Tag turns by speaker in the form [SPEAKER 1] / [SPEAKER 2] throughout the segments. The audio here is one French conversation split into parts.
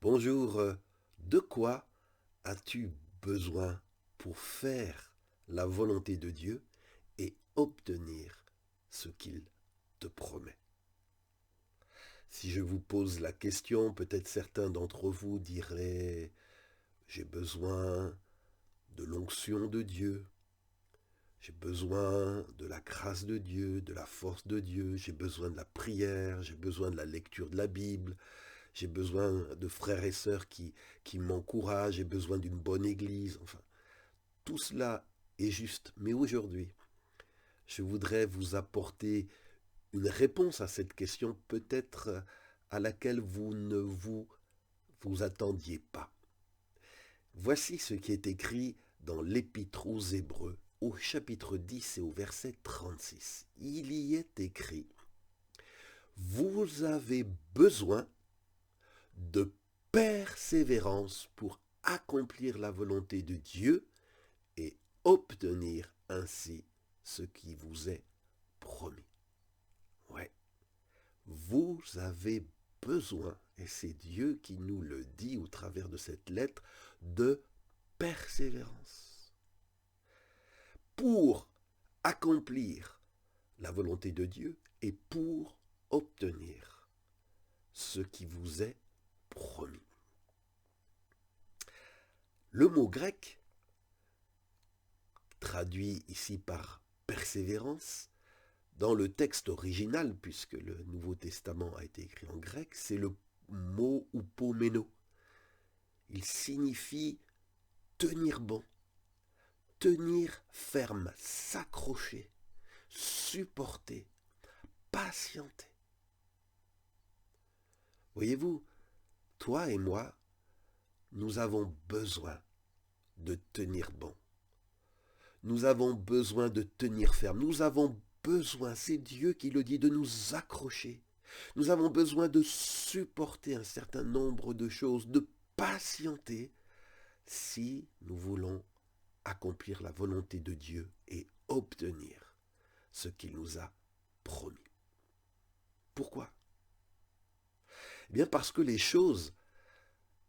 [SPEAKER 1] Bonjour, de quoi as-tu besoin pour faire la volonté de Dieu et obtenir ce qu'il te promet? Si je vous pose la question, peut-être certains d'entre vous diraient, j'ai besoin de l'onction de Dieu, j'ai besoin de la grâce de Dieu, de la force de Dieu, j'ai besoin de la prière, j'ai besoin de la lecture de la Bible, j'ai besoin de frères et sœurs qui m'encouragent, j'ai besoin d'une bonne église. Enfin, tout cela est juste. Mais aujourd'hui, je voudrais vous apporter une réponse à cette question, peut-être à laquelle vous ne vous attendiez pas. Voici ce qui est écrit dans l'Épître aux Hébreux, au chapitre 10 et au verset 36. Il y est écrit, vous avez besoin de persévérance pour accomplir la volonté de Dieu et obtenir ainsi ce qui vous est promis. Ouais, vous avez besoin, et c'est Dieu qui nous le dit au travers de cette lettre, de persévérance pour accomplir la volonté de Dieu et pour obtenir ce qui vous est promis. Le mot grec, traduit ici par persévérance, dans le texte original, puisque le Nouveau Testament a été écrit en grec, c'est le mot upomeno. Il signifie tenir bon, tenir ferme, s'accrocher, supporter, patienter. Voyez-vous, toi et moi, nous avons besoin de tenir bon. Nous avons besoin de tenir ferme. Nous avons besoin, c'est Dieu qui le dit, de nous accrocher. Nous avons besoin de supporter un certain nombre de choses, de patienter si nous voulons accomplir la volonté de Dieu et obtenir ce qu'il nous a promis. Pourquoi? Eh bien parce que les choses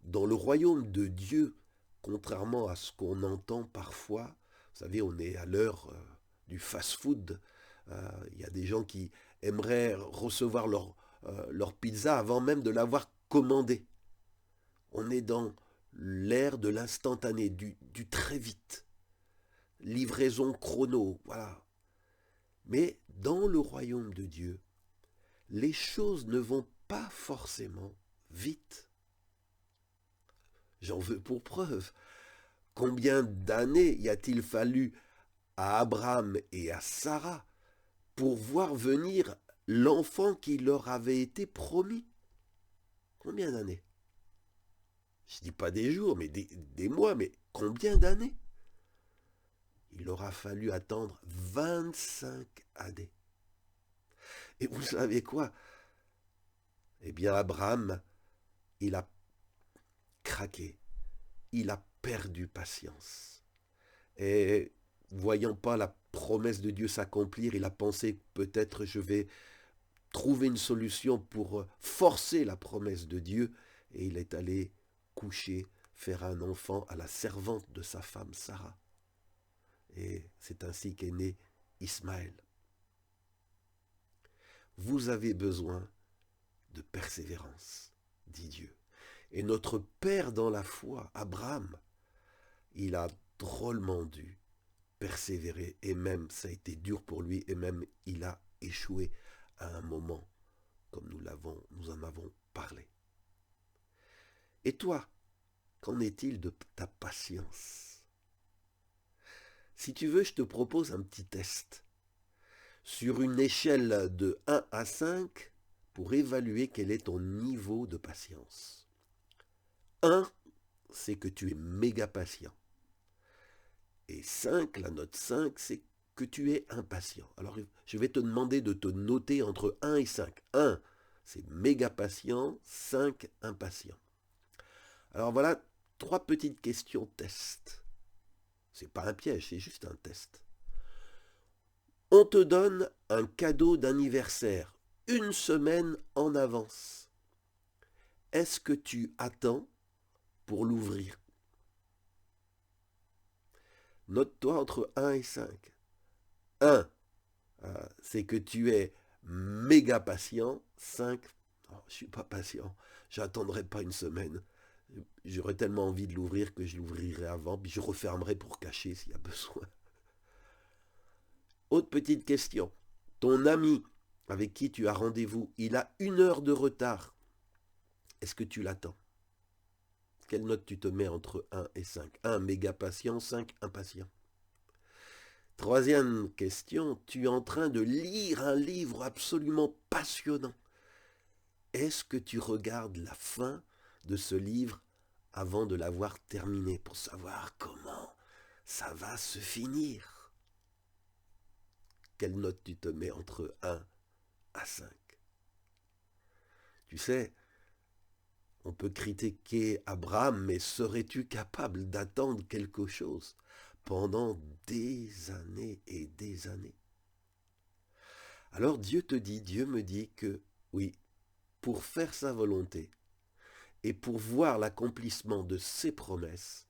[SPEAKER 1] dans le royaume de Dieu, contrairement à ce qu'on entend parfois, vous savez, on est à l'heure du fast-food. Il y a des gens qui aimeraient recevoir leur pizza avant même de l'avoir commandée. On est dans l'ère de l'instantané, du très vite. Livraison chrono, voilà. Mais dans le royaume de Dieu, les choses ne vont pas forcément vite. J'en veux pour preuve. Combien d'années y a-t-il fallu à Abraham et à Sarah pour voir venir l'enfant qui leur avait été promis? Combien d'années? Je ne dis pas des jours, mais des mois, mais combien d'années? Il aura fallu attendre 25 années. Et vous savez quoi? Eh bien, Abraham, il a craqué. Il a perdu patience. Et voyant pas la promesse de Dieu s'accomplir, il a pensé que peut-être je vais trouver une solution pour forcer la promesse de Dieu. Et il est allé coucher, faire un enfant à la servante de sa femme Sarah. Et c'est ainsi qu'est né Ismaël. Vous avez besoin de persévérance, dit Dieu. Et notre père dans la foi, Abraham, il a drôlement dû persévérer, et même ça a été dur pour lui, et même il a échoué à un moment, comme nous en avons parlé. Et toi, qu'en est-il de ta patience? Si tu veux, je te propose un petit test. Sur une échelle de 1 à 5, pour évaluer quel est ton niveau de patience. 1, c'est que tu es méga patient. Et 5, la note 5, c'est que tu es impatient. Alors, je vais te demander de te noter entre 1 et 5. 1, c'est méga patient. 5, impatient. Alors voilà, 3 petites questions test. C'est pas un piège, c'est juste un test. On te donne un cadeau d'anniversaire 1 semaine en avance. est-ce que tu attends pour l'ouvrir? Note-toi entre 1 et 5. 1, c'est que tu es méga patient. 5, oh, je ne suis pas patient. J'attendrai pas une semaine. J'aurais tellement envie de l'ouvrir que je l'ouvrirai avant, puis je refermerai pour cacher s'il y a besoin. Autre petite question. Ton ami avec qui tu as rendez-vous, il a 1 heure de retard. Est-ce que tu l'attends? Quelle note tu te mets entre 1 et 5? 1, méga patient, 5, impatient. Troisième question, tu es en train de lire un livre absolument passionnant. Est-ce que tu regardes la fin de ce livre avant de l'avoir terminé pour savoir comment ça va se finir? Quelle note tu te mets entre 1 à 5? Tu sais, on peut critiquer Abraham, mais serais-tu capable d'attendre quelque chose pendant des années et des années? Alors Dieu me dit que oui, pour faire sa volonté et pour voir l'accomplissement de ses promesses,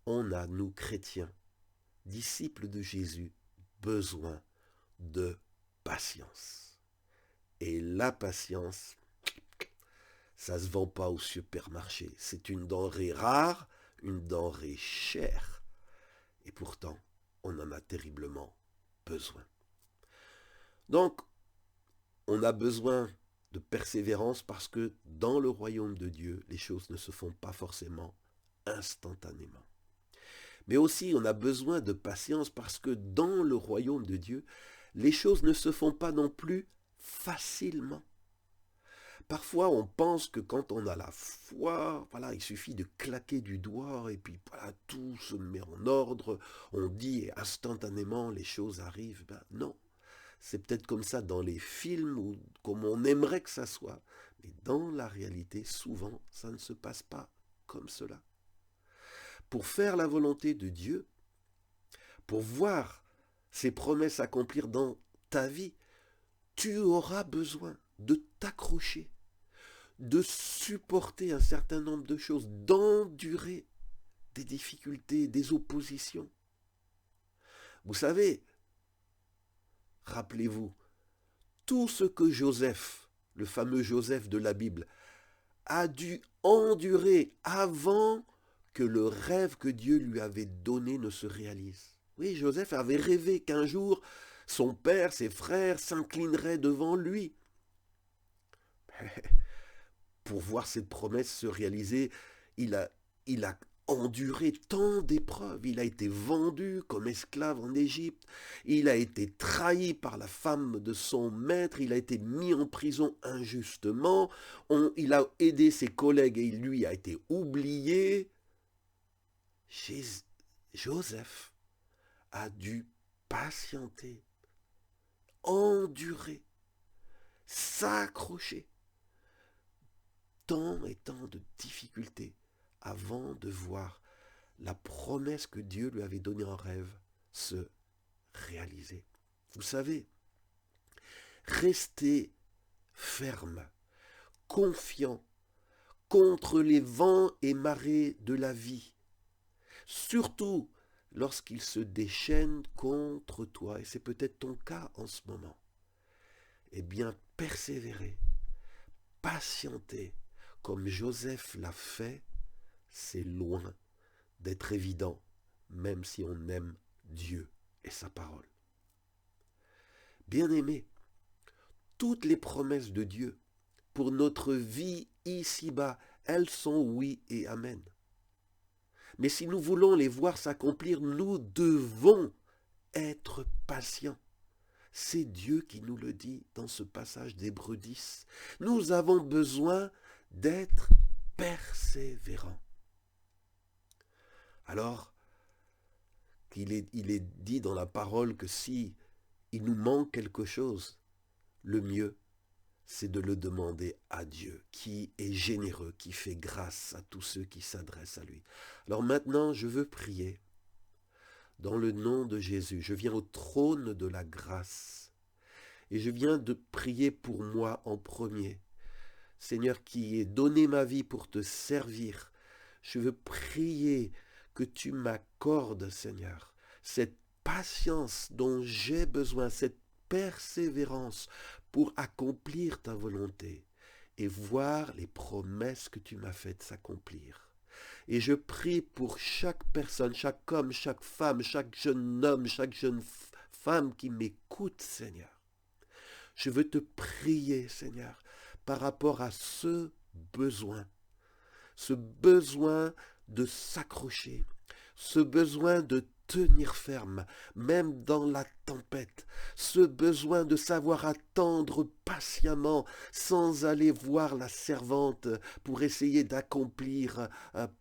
[SPEAKER 1] on a, nous chrétiens, disciples de Jésus, besoin de patience. Et la patience, ça ne se vend pas au supermarché. C'est une denrée rare, une denrée chère. Et pourtant, on en a terriblement besoin. Donc, on a besoin de persévérance parce que dans le royaume de Dieu, les choses ne se font pas forcément instantanément. Mais aussi, on a besoin de patience parce que dans le royaume de Dieu, les choses ne se font pas non plus facilement. Parfois, on pense que quand on a la foi, voilà, il suffit de claquer du doigt et puis voilà, tout se met en ordre. On dit et instantanément les choses arrivent. Ben non, c'est peut-être comme ça dans les films ou comme on aimerait que ça soit. Mais dans la réalité, souvent, ça ne se passe pas comme cela. Pour faire la volonté de Dieu, pour voir ses promesses accomplir dans ta vie, tu auras besoin de t'accrocher, de supporter un certain nombre de choses, d'endurer des difficultés, des oppositions. Vous savez, rappelez-vous, tout ce que Joseph, le fameux Joseph de la Bible, a dû endurer avant que le rêve que Dieu lui avait donné ne se réalise. Oui, Joseph avait rêvé qu'un jour, son père, ses frères s'inclineraient devant lui. Pour voir cette promesse se réaliser, il a enduré tant d'épreuves. Il a été vendu comme esclave en Égypte. Il a été trahi par la femme de son maître. Il a été mis en prison injustement. Il a aidé ses collègues et lui a été oublié. Joseph a dû patienter, endurer, s'accrocher. Tant et tant de difficultés avant de voir la promesse que Dieu lui avait donnée en rêve se réaliser. Vous savez, restez ferme, confiant contre les vents et marées de la vie, surtout lorsqu'ils se déchaînent contre toi, et c'est peut-être ton cas en ce moment. Eh bien, persévérer, patienter, comme Joseph l'a fait, c'est loin d'être évident, même si on aime Dieu et sa parole. Bien-aimés, toutes les promesses de Dieu pour notre vie ici-bas, elles sont oui et amen. Mais si nous voulons les voir s'accomplir, nous devons être patients. C'est Dieu qui nous le dit dans ce passage d'Hébreux 10. Nous avons besoin d'être persévérants. Alors, il est dit dans la parole que si il nous manque quelque chose, le mieux, c'est de le demander à Dieu, qui est généreux, qui fait grâce à tous ceux qui s'adressent à lui. Alors maintenant, je veux prier. Dans le nom de Jésus, je viens au trône de la grâce. Et je viens de prier pour moi en premier. Seigneur, qui ai donné ma vie pour te servir, je veux prier que tu m'accordes, Seigneur, cette patience dont j'ai besoin, cette persévérance pour accomplir ta volonté et voir les promesses que tu m'as faites s'accomplir. Et je prie pour chaque personne, chaque homme, chaque femme, chaque jeune homme, chaque jeune femme qui m'écoute, Seigneur. Je veux te prier, Seigneur, par rapport à ce besoin de s'accrocher, ce besoin de tenir ferme, même dans la tempête, ce besoin de savoir attendre patiemment sans aller voir la servante pour essayer d'accomplir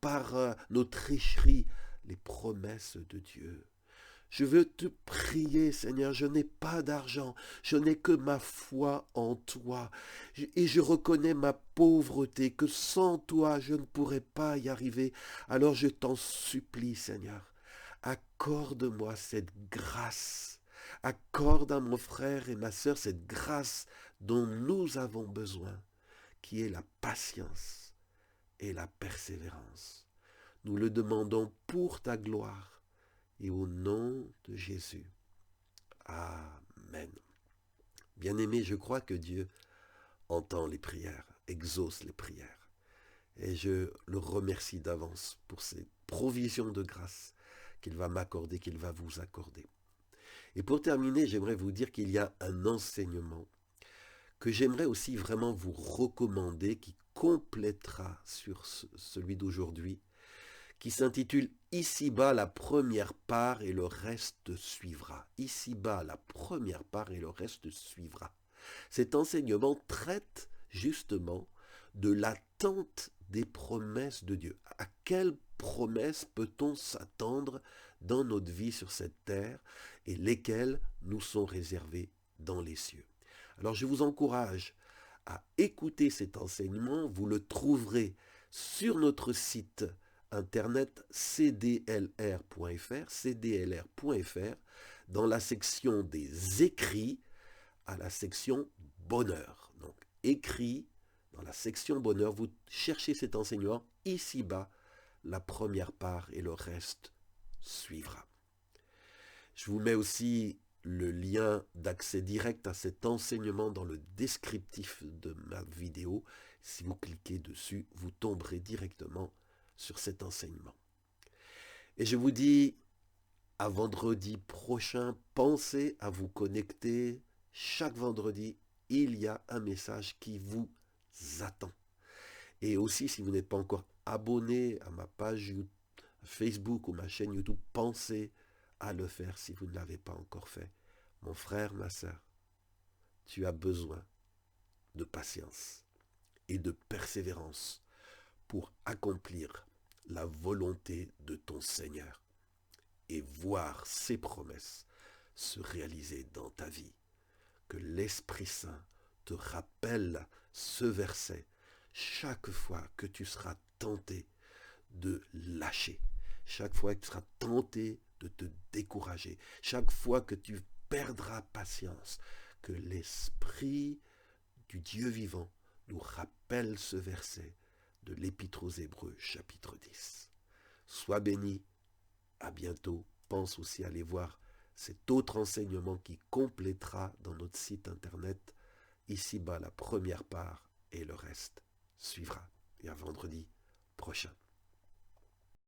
[SPEAKER 1] par nos tricheries les promesses de Dieu. Je veux te prier, Seigneur, je n'ai pas d'argent, je n'ai que ma foi en toi. Et je reconnais ma pauvreté, que sans toi, je ne pourrais pas y arriver. Alors je t'en supplie, Seigneur, accorde-moi cette grâce. Accorde à mon frère et ma sœur cette grâce dont nous avons besoin, qui est la patience et la persévérance. Nous le demandons pour ta gloire. Et au nom de Jésus. Amen. Bien-aimé, je crois que Dieu entend les prières, exauce les prières. Et je le remercie d'avance pour ces provisions de grâce qu'il va m'accorder, qu'il va vous accorder. Et pour terminer, j'aimerais vous dire qu'il y a un enseignement que j'aimerais aussi vraiment vous recommander, qui complétera sur celui d'aujourd'hui, qui s'intitule « Ici-bas, la première part et le reste suivra ». Ici-bas, la première part et le reste suivra. Cet enseignement traite justement de l'attente des promesses de Dieu. À quelles promesses peut-on s'attendre dans notre vie sur cette terre et lesquelles nous sont réservées dans les cieux? Alors je vous encourage à écouter cet enseignement. Vous le trouverez sur notre site internet cdlr.fr, dans la section des écrits, à la section bonheur. Donc écrit, dans la section bonheur, vous cherchez cet enseignement, ici-bas, la première part et le reste suivra. Je vous mets aussi le lien d'accès direct à cet enseignement dans le descriptif de ma vidéo. Si vous cliquez dessus, vous tomberez directement sur cet enseignement. Et je vous dis à vendredi prochain, pensez à vous connecter. Chaque vendredi, il y a un message qui vous attend. Et aussi, si vous n'êtes pas encore abonné à ma page Facebook ou ma chaîne YouTube, pensez à le faire si vous ne l'avez pas encore fait. Mon frère, ma sœur, tu as besoin de patience et de persévérance pour accomplir la volonté de ton Seigneur et voir ses promesses se réaliser dans ta vie. Que l'Esprit Saint te rappelle ce verset chaque fois que tu seras tenté de lâcher, chaque fois que tu seras tenté de te décourager, chaque fois que tu perdras patience, que l'Esprit du Dieu vivant nous rappelle ce verset de l'Épître aux Hébreux, chapitre 10. Sois béni, à bientôt. Pense aussi à aller voir cet autre enseignement qui complétera dans notre site internet. Ici-bas, la première part et le reste suivra. Et à vendredi prochain.